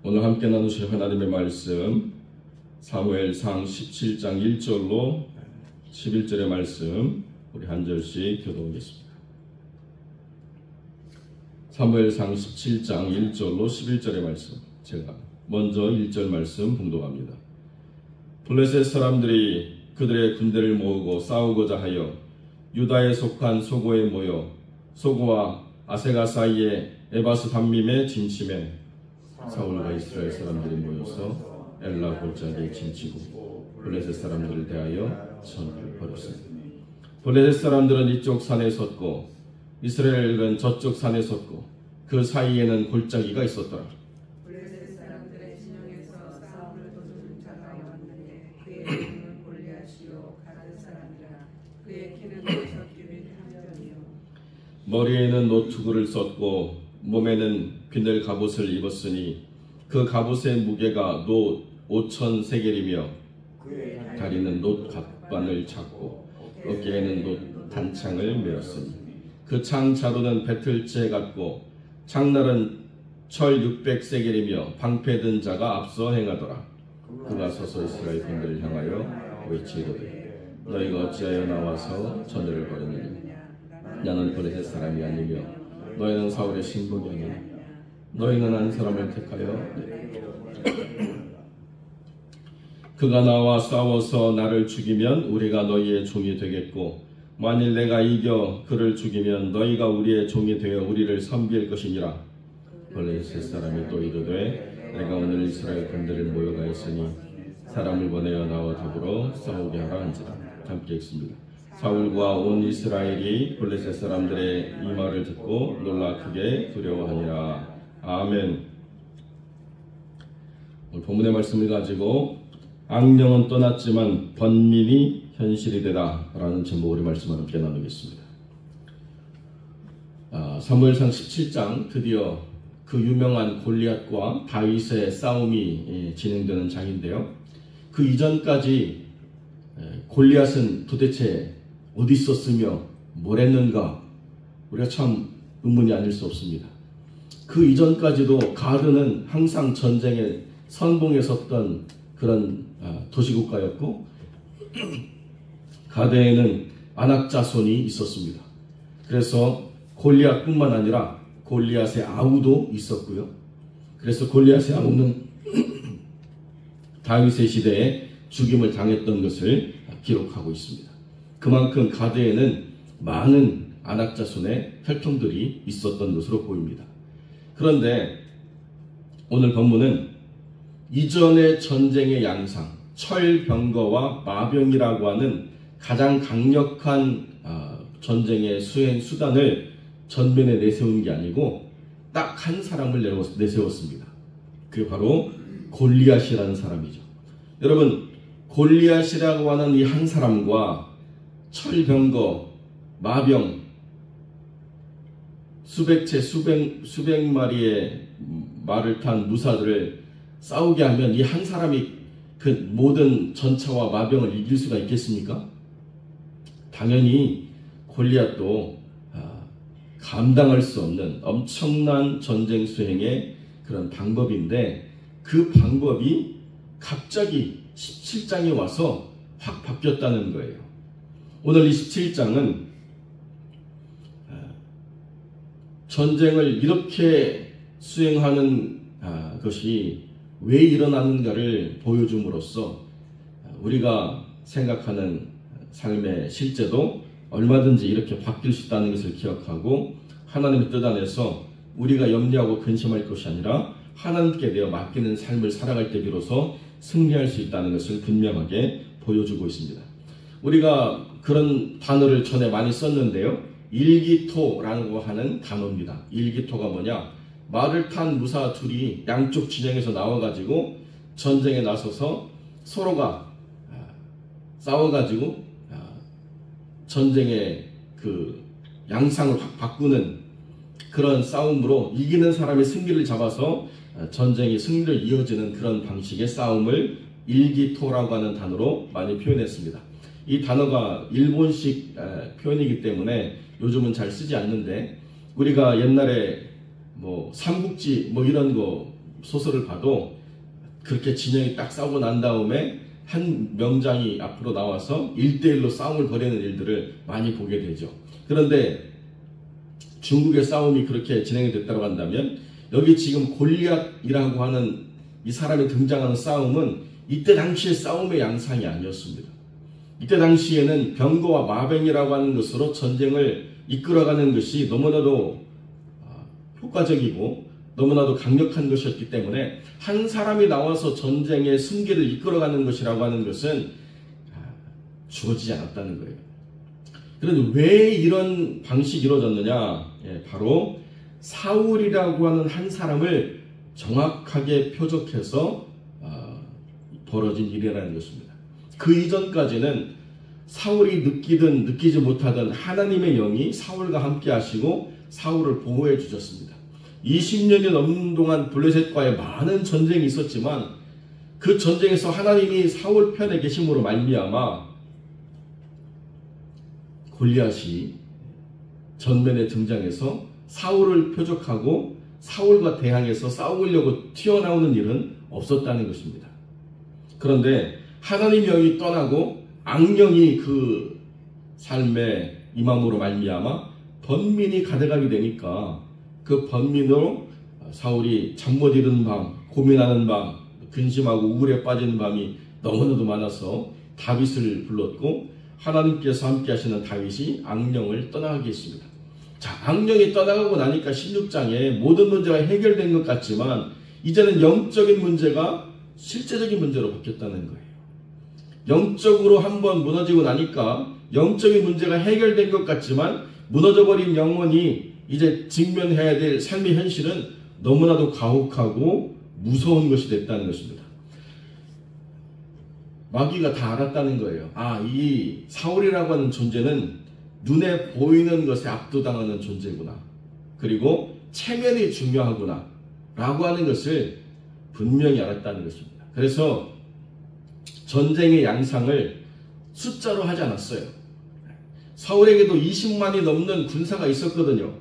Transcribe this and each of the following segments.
오늘 함께 나누실 하나님의 말씀 사무엘상 17장 1절로 11절의 말씀 우리 한 절씩 교독하겠습니다. 사무엘상 17장 1절로 11절의 말씀, 제가 먼저 1절 말씀 봉독합니다. 블레셋 사람들이 그들의 군대를 모으고 싸우고자 하여 유다에 속한 소고에 모여 소고와 아세가 사이에 에바스 담밈에 진침해 사울과 이스라엘 사람들이 모여서 엘라 골짜기에 진치고 블레셋 사람들을 대하여 전투를 벌였습니다. 블레셋 사람들은 이쪽 산에 섰고 이스라엘은 저쪽 산에 섰고 그 사이에는 골짜기가 있었더라. 블레셋 사람들의 진영에서 싸움을 도두는 자가 왔는데 그의 이름은 골리앗이요 가드 사람이라. 그의 키는 5규빗 한뼘이요 머리에는 노투구를 썼고 몸에는 비늘 갑옷을 입었으니 그 갑옷의 무게가 놋 5,000세겔이며 다리는 놋 갑반을 잡고 어깨에는 놋 단창을 메었으니 그 창 자루는 배틀째 같고 창날은 철 600세겔이며 방패 든 자가 앞서 행하더라. 그가 서서 이스라엘 군대를 향하여 외치거든 너희가 어찌하여 나와서 전열을 벌였느냐. 나는 블레셋 사람이 아니며 너희는 사울의 신복이 아니냐. 너희는 한 사람을 택하여 그가 나와 싸워서 나를 죽이면 우리가 너희의 종이 되겠고 만일 내가 이겨 그를 죽이면 너희가 우리의 종이 되어 우리를 섬길 것이니라. 블레셋 사람이 또 이르되 내가 오늘 이스라엘 군대를 모여가있으니 사람을 보내어 나와 더불어 싸우게 하라 한지라. 함께 읽습니다. 사울과 온 이스라엘이 블레셋 사람들의 이 말을 듣고 놀라 크게 두려워하니라. 아멘. 오늘 본문의 말씀을 가지고 악령은 떠났지만 번민이 현실이 되다 라는 제목으로 말씀을 함께 나누겠습니다. 사무엘상 17장 드디어 그 유명한 골리앗과 다윗의 싸움이 진행되는 장인데요. 그 이전까지 골리앗은 도대체 어디 있었으며 뭘 했는가 우리가 참 의문이 아닐 수 없습니다. 그 이전까지도 가드는 항상 전쟁의 선봉에 섰던 그런 도시국가였고 가드에는 아낙 자손이 있었습니다. 그래서 골리앗뿐만 아니라 골리앗의 아우도 있었고요. 그래서 골리앗의 아우는 다윗의 시대에 죽임을 당했던 것을 기록하고 있습니다. 그만큼 가드에는 많은 아낙 자손의 혈통들이 있었던 것으로 보입니다. 그런데 오늘 본문은 이전의 전쟁의 양상, 철병거와 마병이라고 하는 가장 강력한 전쟁의 수행 수단을 전면에 내세운 게 아니고 딱 한 사람을 내세웠습니다. 그게 바로 골리앗이라는 사람이죠. 여러분, 골리앗이라고 하는 이 한 사람과 철병거, 마병, 수백 채, 수백 마리의 말을 탄 무사들을 싸우게 하면 이 한 사람이 그 모든 전차와 마병을 이길 수가 있겠습니까? 당연히 골리앗도 감당할 수 없는 엄청난 전쟁 수행의 그런 방법인데 그 방법이 갑자기 17장에 와서 확 바뀌었다는 거예요. 오늘 이 17장은 전쟁을 이렇게 수행하는 것이 왜 일어나는가를 보여줌으로써 우리가 생각하는 삶의 실제도 얼마든지 이렇게 바뀔 수 있다는 것을 기억하고 하나님의 뜻 안에서 우리가 염려하고 근심할 것이 아니라 하나님께 내어 맡기는 삶을 살아갈 때 비로소 승리할 수 있다는 것을 분명하게 보여주고 있습니다. 우리가 그런 단어를 전에 많이 썼는데요. 일기토라고 하는 단어입니다. 일기토가 뭐냐? 말을 탄 무사 둘이 양쪽 진영에서 나와가지고 전쟁에 나서서 서로가 싸워가지고 전쟁의 그 양상을 확 바꾸는 그런 싸움으로 이기는 사람이 승기를 잡아서 전쟁이 승리로 이어지는 그런 방식의 싸움을 일기토라고 하는 단어로 많이 표현했습니다. 이 단어가 일본식 표현이기 때문에 요즘은 잘 쓰지 않는데 우리가 옛날에 뭐 삼국지 뭐 이런 거 소설을 봐도 그렇게 진영이 딱 싸우고 난 다음에 한 명장이 앞으로 나와서 1대1로 싸움을 벌이는 일들을 많이 보게 되죠. 그런데 중국의 싸움이 그렇게 진행이 됐다고 한다면 여기 지금 골리앗이라고 하는 이 사람이 등장하는 싸움은 이때 당시의 싸움의 양상이 아니었습니다. 이때 당시에는 병거와 마병이라고 하는 것으로 전쟁을 이끌어가는 것이 너무나도 효과적이고 너무나도 강력한 것이었기 때문에 한 사람이 나와서 전쟁의 승기를 이끌어가는 것이라고 하는 것은 주어지지 않았다는 거예요. 그런데 왜 이런 방식이 이루어졌느냐? 바로 사울이라고 하는 한 사람을 정확하게 표적해서 벌어진 일이라는 것입니다. 그 이전까지는 사울이 느끼든 느끼지 못하든 하나님의 영이 사울과 함께 하시고 사울을 보호해 주셨습니다. 20년이 넘는 동안 블레셋과의 많은 전쟁이 있었지만 그 전쟁에서 하나님이 사울 편에 계심으로 말미암아 골리앗이 전면에 등장해서 사울을 표적하고 사울과 대항해서 싸우려고 튀어나오는 일은 없었다는 것입니다. 그런데 하나님의 영이 떠나고 악령이 그 삶의 임함으로 말미암아 번민이 가득하게 되니까 그 번민으로 사울이 잠 못 이루는 밤, 고민하는 밤, 근심하고 우울에 빠지는 밤이 너무나도 많아서 다윗을 불렀고 하나님께서 함께 하시는 다윗이 악령을 떠나게 했습니다. 자, 악령이 떠나가고 나니까 16장에 모든 문제가 해결된 것 같지만 이제는 영적인 문제가 실제적인 문제로 바뀌었다는 거예요. 영적으로 한번 무너지고 나니까 영적인 문제가 해결된 것 같지만 무너져버린 영혼이 이제 직면해야 될 삶의 현실은 너무나도 가혹하고 무서운 것이 됐다는 것입니다. 마귀가 다 알았다는 거예요. 이 사울이라고 하는 존재는 눈에 보이는 것에 압도당하는 존재구나. 그리고 체면이 중요하구나. 라고 하는 것을 분명히 알았다는 것입니다. 그래서 전쟁의 양상을 숫자로 하지 않았어요. 사울에게도 20만이 넘는 군사가 있었거든요.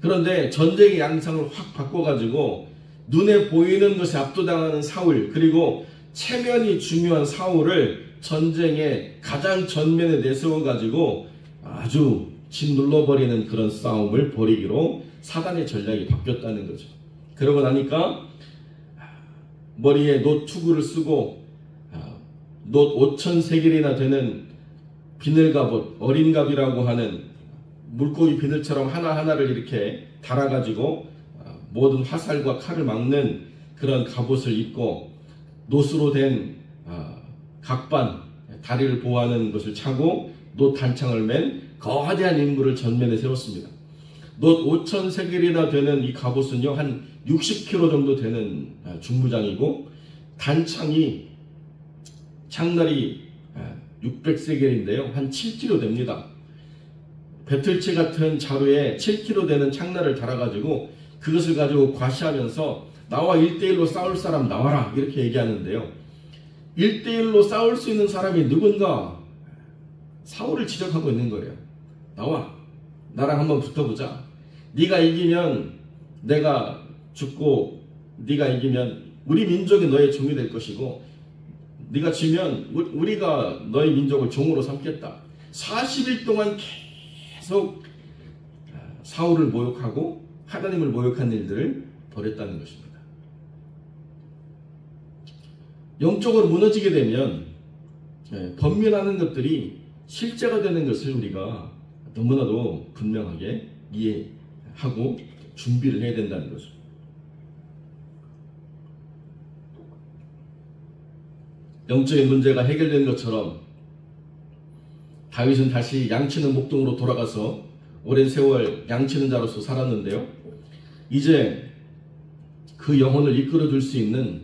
그런데 전쟁의 양상을 확 바꿔가지고 눈에 보이는 것에 압도당하는 사울, 그리고 체면이 중요한 사울을 전쟁의 가장 전면에 내세워가지고 아주 짓눌러버리는 그런 싸움을 벌이기로 사단의 전략이 바뀌었다는 거죠. 그러고 나니까 머리에 놋 투구를 쓰고 놋 5,000세겔이나 되는 비늘갑옷, 어린갑이라고 하는 물고기 비늘처럼 하나하나를 이렇게 달아가지고 모든 화살과 칼을 막는 그런 갑옷을 입고 놋으로 된 각반, 다리를 보호하는 것을 차고 놋 단창을 맨 거대한 인물을 전면에 세웠습니다. 놋 5,000세겔이나 되는 이 갑옷은요, 한 60kg 정도 되는 중무장이고 단창이 창날이 600세겔인데요. 한 7kg 됩니다. 배틀치 같은 자루에 7kg 되는 창날을 달아가지고 그것을 가지고 과시하면서 나와 1대1로 싸울 사람 나와라 이렇게 얘기하는데요. 1대1로 싸울 수 있는 사람이 누군가? 사울을 지적하고 있는 거예요. 나와. 나랑 한번 붙어보자. 네가 이기면 내가 죽고 네가 이기면 우리 민족이 너의 종이 될 것이고 네가 지면 우리가 너희 민족을 종으로 삼겠다. 40일 동안 계속 사울을 모욕하고 하나님을 모욕한 일들을 벌였다는 것입니다. 영적으로 무너지게 되면 번민하는 것들이 실제가 되는 것을 우리가 너무나도 분명하게 이해하고 준비를 해야 된다는 거죠. 영적인 문제가 해결된 것처럼 다윗은 다시 양치는 목동으로 돌아가서 오랜 세월 양치는 자로서 살았는데요. 이제 그 영혼을 이끌어줄 수 있는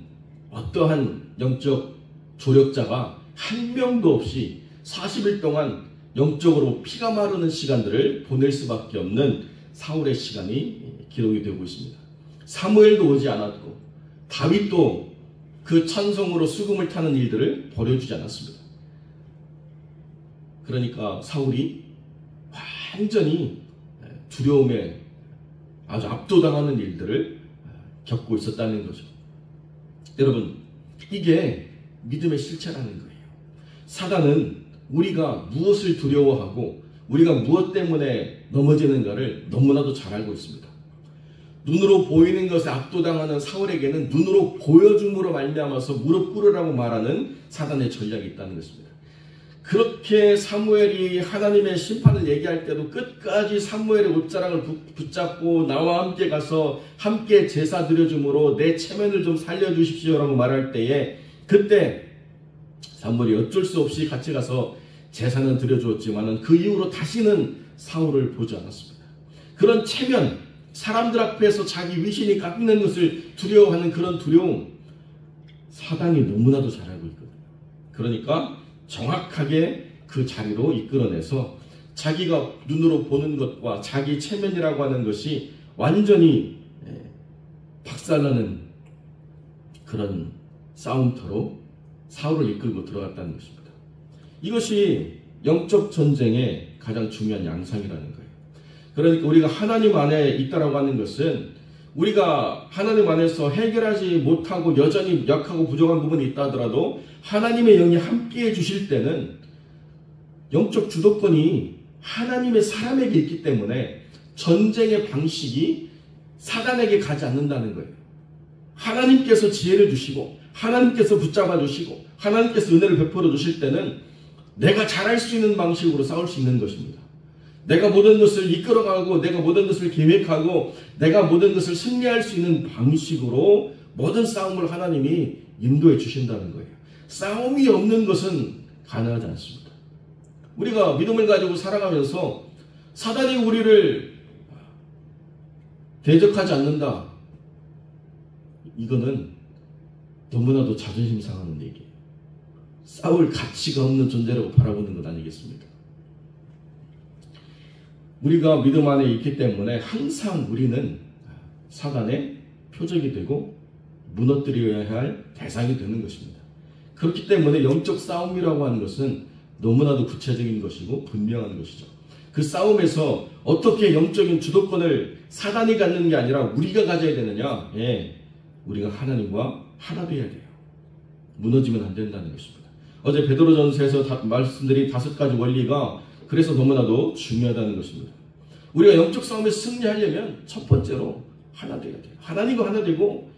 어떠한 영적 조력자가 한 명도 없이 40일 동안 영적으로 피가 마르는 시간들을 보낼 수밖에 없는 사울의 시간이 기록이 되고 있습니다. 사무엘도 오지 않았고 다윗도 그 찬송으로 수금을 타는 일들을 벌여주지 않았습니다. 그러니까 사울이 완전히 두려움에 아주 압도당하는 일들을 겪고 있었다는 거죠. 여러분, 이게 믿음의 실체라는 거예요. 사단은 우리가 무엇을 두려워하고 우리가 무엇 때문에 넘어지는가를 너무나도 잘 알고 있습니다. 눈으로 보이는 것에 압도당하는 사울에게는 눈으로 보여줌으로 말미암아서 무릎 꿇으라고 말하는 사단의 전략이 있다는 것입니다. 그렇게 사무엘이 하나님의 심판을 얘기할 때도 끝까지 사무엘의 옷자락을 붙잡고 나와 함께 가서 함께 제사 드려줌으로 내 체면을 좀 살려주십시오라고 말할 때에 그때 사무엘이 어쩔 수 없이 같이 가서 제사는 드려주었지만 그 이후로 다시는 사울을 보지 않았습니다. 그런 체면, 사람들 앞에서 자기 위신이 깎이는 것을 두려워하는 그런 두려움, 사단이 너무나도 잘 알고 있거든요. 그러니까 정확하게 그 자리로 이끌어내서 자기가 눈으로 보는 것과 자기 체면이라고 하는 것이 완전히 박살나는 그런 싸움터로 사울을 이끌고 들어갔다는 것입니다. 이것이 영적 전쟁의 가장 중요한 양상이라는 거예요. 그러니까 우리가 하나님 안에 있다라고 하는 것은 우리가 하나님 안에서 해결하지 못하고 여전히 약하고 부족한 부분이 있다 하더라도 하나님의 영이 함께해 주실 때는 영적 주도권이 하나님의 사람에게 있기 때문에 전쟁의 방식이 사단에게 가지 않는다는 거예요. 하나님께서 지혜를 주시고 하나님께서 붙잡아 주시고 하나님께서 은혜를 베풀어 주실 때는 내가 잘할 수 있는 방식으로 싸울 수 있는 것입니다. 내가 모든 것을 이끌어가고 내가 모든 것을 계획하고 내가 모든 것을 승리할 수 있는 방식으로 모든 싸움을 하나님이 인도해 주신다는 거예요. 싸움이 없는 것은 가능하지 않습니다. 우리가 믿음을 가지고 살아가면서 사단이 우리를 대적하지 않는다. 이거는 너무나도 자존심 상하는 얘기예요. 싸울 가치가 없는 존재라고 바라보는 것 아니겠습니까? 우리가 믿음 안에 있기 때문에 항상 우리는 사단의 표적이 되고 무너뜨려야 할 대상이 되는 것입니다. 그렇기 때문에 영적 싸움이라고 하는 것은 너무나도 구체적인 것이고 분명한 것이죠. 그 싸움에서 어떻게 영적인 주도권을 사단이 갖는 게 아니라 우리가 가져야 되느냐? 우리가 하나님과 하나 되어야 돼요. 무너지면 안 된다는 것입니다. 어제 베드로전서에서 말씀드린 5가지 원리가 그래서 너무나도 중요하다는 것입니다. 우리가 영적 싸움에서 승리하려면 첫 번째로 하나 되어야 돼요. 하나님과 하나 되고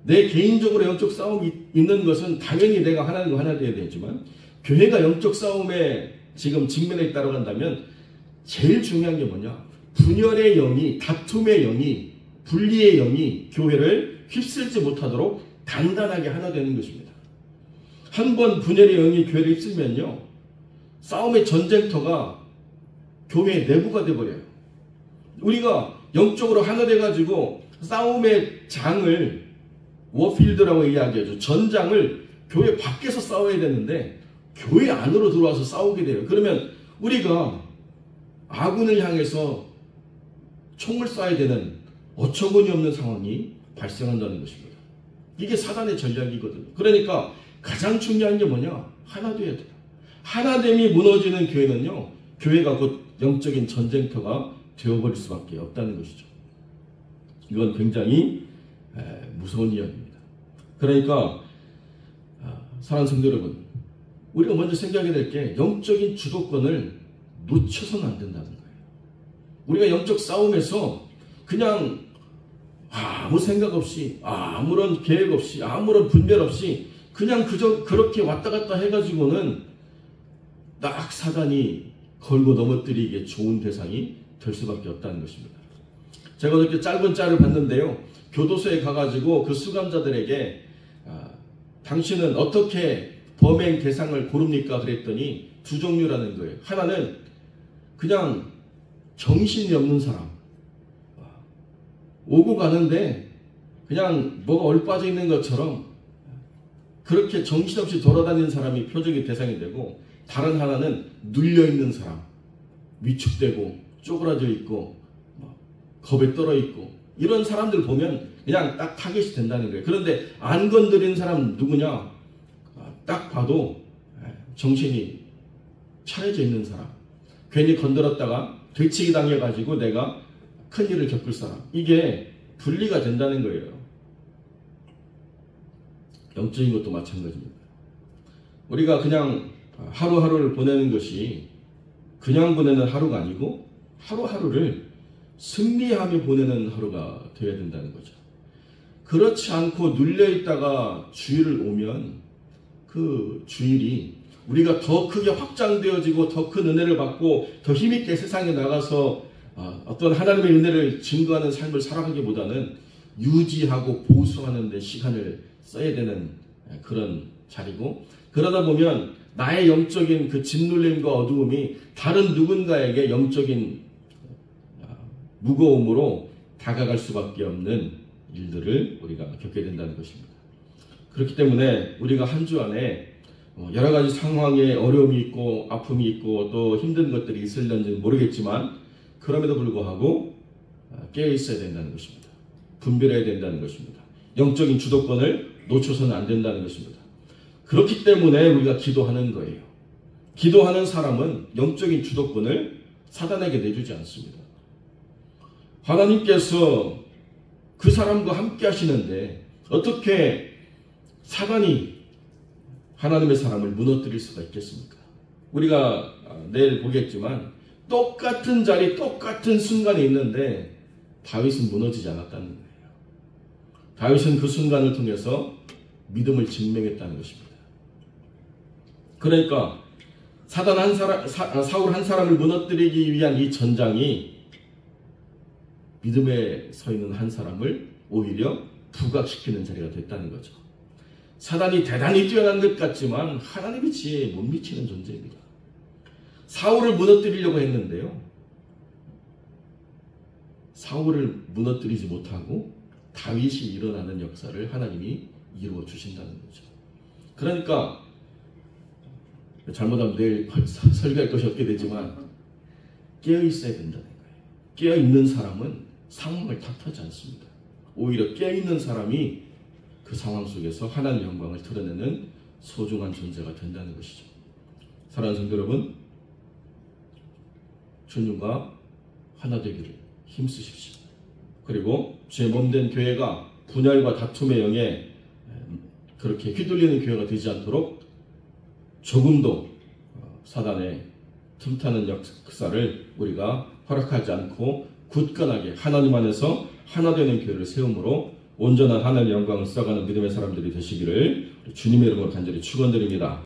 내 개인적으로 영적 싸움이 있는 것은 당연히 내가 하나님과 하나 되어야 되지만 교회가 영적 싸움에 지금 직면해 있다고 한다면 제일 중요한 게 뭐냐? 분열의 영이, 다툼의 영이, 분리의 영이 교회를 휩쓸지 못하도록 단단하게 하나 되는 것입니다. 한번 분열의 영이 교회를 휩쓸면요, 싸움의 전쟁터가 교회의 내부가 되어버려요. 우리가 영적으로 하나 돼가지고 싸움의 장을 워필드라고 이야기하죠. 전장을 교회 밖에서 싸워야 되는데 교회 안으로 들어와서 싸우게 돼요. 그러면 우리가 아군을 향해서 총을 쏴야 되는 어처구니 없는 상황이 발생한다는 것입니다. 이게 사단의 전략이거든요. 그러니까 가장 중요한 게 뭐냐? 하나 돼야 돼요. 하나됨이 무너지는 교회는요, 교회가 곧 영적인 전쟁터가 되어버릴 수밖에 없다는 것이죠. 이건 굉장히 무서운 이야기입니다. 그러니까 사랑하는 성도 여러분, 우리가 먼저 생각해야 될 게 영적인 주도권을 놓쳐서는 안 된다는 거예요. 우리가 영적 싸움에서 그냥 아무 생각 없이, 아무런 계획 없이, 아무런 분별 없이 그냥 그저 그렇게 왔다 갔다 해가지고는 딱 사단이 걸고 넘어뜨리기에 좋은 대상이 될 수밖에 없다는 것입니다. 제가 이렇게 짧은 짤을 봤는데요, 교도소에 가가지고 그 수감자들에게 당신은 어떻게 범행 대상을 고릅니까? 그랬더니 두 종류라는 거예요. 하나는 그냥 정신이 없는 사람, 오고 가는데 그냥 뭐가 얼빠져 있는 것처럼 그렇게 정신없이 돌아다니는 사람이 표적의 대상이 되고, 다른 하나는 눌려있는 사람, 위축되고 쪼그라져 있고 겁에 떨어 있고, 이런 사람들 보면 그냥 딱 타겟이 된다는 거예요. 그런데 안 건드린 사람 누구냐? 딱 봐도 정신이 차려져 있는 사람, 괜히 건드렸다가 되치기 당해가지고 내가 큰일을 겪을 사람, 이게 분리가 된다는 거예요. 영적인 것도 마찬가지입니다. 우리가 그냥 하루하루를 보내는 것이 그냥 보내는 하루가 아니고 하루하루를 승리하며 보내는 하루가 되어야 된다는 거죠. 그렇지 않고 눌려있다가 주일을 오면 그 주일이 우리가 더 크게 확장되어지고 더 큰 은혜를 받고 더 힘있게 세상에 나가서 어떤 하나님의 은혜를 증거하는 삶을 살아가기보다는 유지하고 보수하는 데 시간을 써야 되는 그런 자리고, 그러다 보면 나의 영적인 그 짓눌림과 어두움이 다른 누군가에게 영적인 무거움으로 다가갈 수밖에 없는 일들을 우리가 겪게 된다는 것입니다. 그렇기 때문에 우리가 한 주 안에 여러 가지 상황에 어려움이 있고 아픔이 있고 또 힘든 것들이 있을는지 모르겠지만 그럼에도 불구하고 깨어 있어야 된다는 것입니다. 분별해야 된다는 것입니다. 영적인 주도권을 놓쳐서는 안 된다는 것입니다. 그렇기 때문에 우리가 기도하는 거예요. 기도하는 사람은 영적인 주도권을 사단에게 내주지 않습니다. 하나님께서 그 사람과 함께 하시는데 어떻게 사단이 하나님의 사람을 무너뜨릴 수가 있겠습니까? 우리가 내일 보겠지만 똑같은 자리, 똑같은 순간에 있는데 다윗은 무너지지 않았다는 거예요. 다윗은 그 순간을 통해서 믿음을 증명했다는 것입니다. 그러니까 사울 한 사람을 무너뜨리기 위한 이 전장이 믿음에 서 있는 한 사람을 오히려 부각시키는 자리가 됐다는 거죠. 사단이 대단히 뛰어난 것 같지만 하나님의 지혜에 못 미치는 존재입니다. 사울을 무너뜨리려고 했는데요, 사울을 무너뜨리지 못하고 다윗이 일어나는 역사를 하나님이 이루어 주신다는 거죠. 그러니까 잘못하면 내일 설교할 것이 없게 되지만 깨어 있어야 된다는 거예요. 깨어 있는 사람은 상황을 탓하지 않습니다. 오히려 깨어 있는 사람이 그 상황 속에서 하나님의 영광을 드러내는 소중한 존재가 된다는 것이죠. 사랑하는 성도 여러분, 주님과 하나 되기를 힘쓰십시오. 그리고 주의 몸된 교회가 분열과 다툼의 영에 그렇게 휘둘리는 교회가 되지 않도록 조금도 사단의 틈타는 역사를 우리가 허락하지 않고 굳건하게 하나님 안에서 하나 되는 교회를 세움으로 온전한 하나님의 영광을 써가는 믿음의 사람들이 되시기를 주님의 이름으로 간절히 축원드립니다.